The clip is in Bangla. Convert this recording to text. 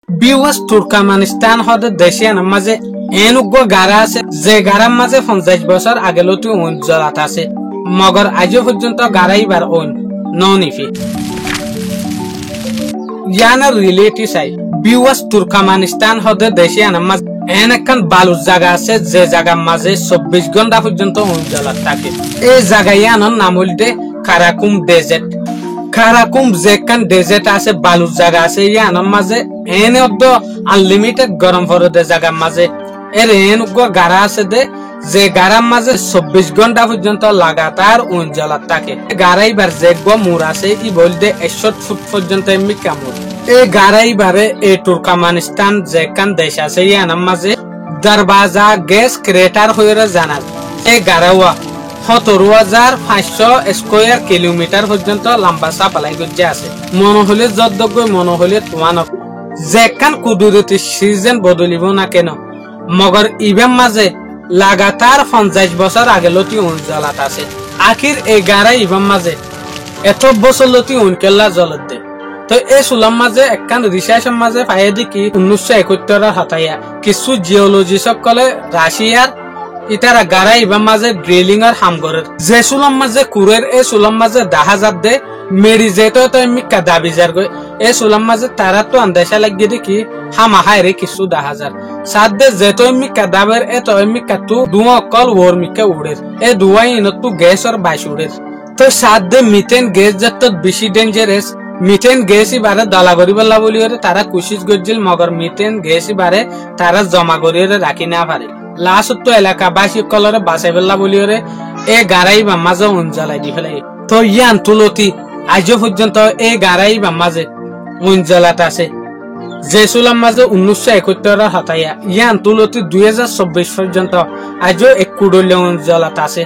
বিওয়াস তুর্কমেনিস্তান হদে দেশিয়ান মাঝে এনুগ্য গারা আছে যে গারার মাঝে 50 বছর আগে লতি উজ্জ্বলাত আছে মগর আজও পর্যন্ত গারাইবার ওন ননিফি ইয়ানা রিলেটি চাই বিওয়াস তুর্কমেনিস্তান হদে দেশিয়ান মাঝে একখান বালুর জায়গা আছে যে জায়গার মাঝে 24 ঘন্টা পর্যন্ত উজ্জ্বলাত থাকে এই জায়গায় ইয়ানোর নাম হইতে কারাকুম ডেজার্ট কারাকুম যেখান ডেজার্ট আছে বালুর জায়গা আছে ইয়ানোর মাঝে এনে আনলিমিটেড গরম পড়ে জায়গার মাঝে এর এনুগ্য গারা আছে দে যে গারার মাঝে 24 ঘন্টা পর্যন্ত লাগাতার উজ্জ্বলাত থাকে গারাইবার যে মুর আছে ই বলতে 100 ফুট পর্যন্ত এমনি কামড় এই গারাইবারে এই তুর্কমেনিস্তান যেখান দেশ আছে ইয়ানোর মাঝে দরবাজা গ্যাস ক্রেটার হয়ে জানা এই গারাওয়া 17,500 স্কয়ার কিলোমিটার পর্যন্ত লম্বা সাপ্লাই গজ্জে আছে মনে হলে যদ্দগ্য মনে হলে তোমানক যেখান কুদরতি সিজন বদলিব না কেন মগর ইবেন মাঝে লাগাতার 50 বছর আগে লতি উজ্জ্বলাত আছে আখির এই গারা ইবেন মাঝে এত বছর লতি উনকেল্লা জলত দে তো এই সুলাম মাঝে একখান রিসার্চের মাঝে পাইয়ে দেখি 1971 হতাইয়া কিছু জিওলজি সকলে রাশিয়ার ইতারা গারা ইবেন মাঝে ড্রিলিং এর হাম করে যে সুলাম মাঝে কুরের এই সুলাম মাঝে 10,000 দে মেরি যেতো তো মিকা দাবি যার গই এই সুলাম মাঝে তারা তো আন্দাজা লাগিয়ে দেখি হামা হায়রে কিছু 10,000 সাদে যেতো মিকা দাবের এত মিকা তু দুয়া কল ওর মিকা উড়ে এ দুয়াই ন তু গ্যাস আর বাইশ উড়ে তো সাদে মিথেন গ্যাস যত বেশি ডেঞ্জারাস মিথেন গ্যাস বারে দলা করিবলা বলি তারা কোশিশ গজ্জিল মগর মিথেন গ্যাস বারে তারা জমা করি রাখি না পারে লাস্ট তো এলাকাবাসী কলরে বাঁচাই ফেললা বলি এ গারাই বা মাঝে উজ্জ্বলাই দি ফেলে তো ইয়ান তুলতি আজও পর্যন্ত এই গারাই বা মাঝে উজ্জ্বলাত আছে যে সুলাম মাঝে 1971 হতাইয়া ইয়ান তুলতি 2024 পর্যন্ত আজও এক কুড়লে উজ্জ্বলাত আছে।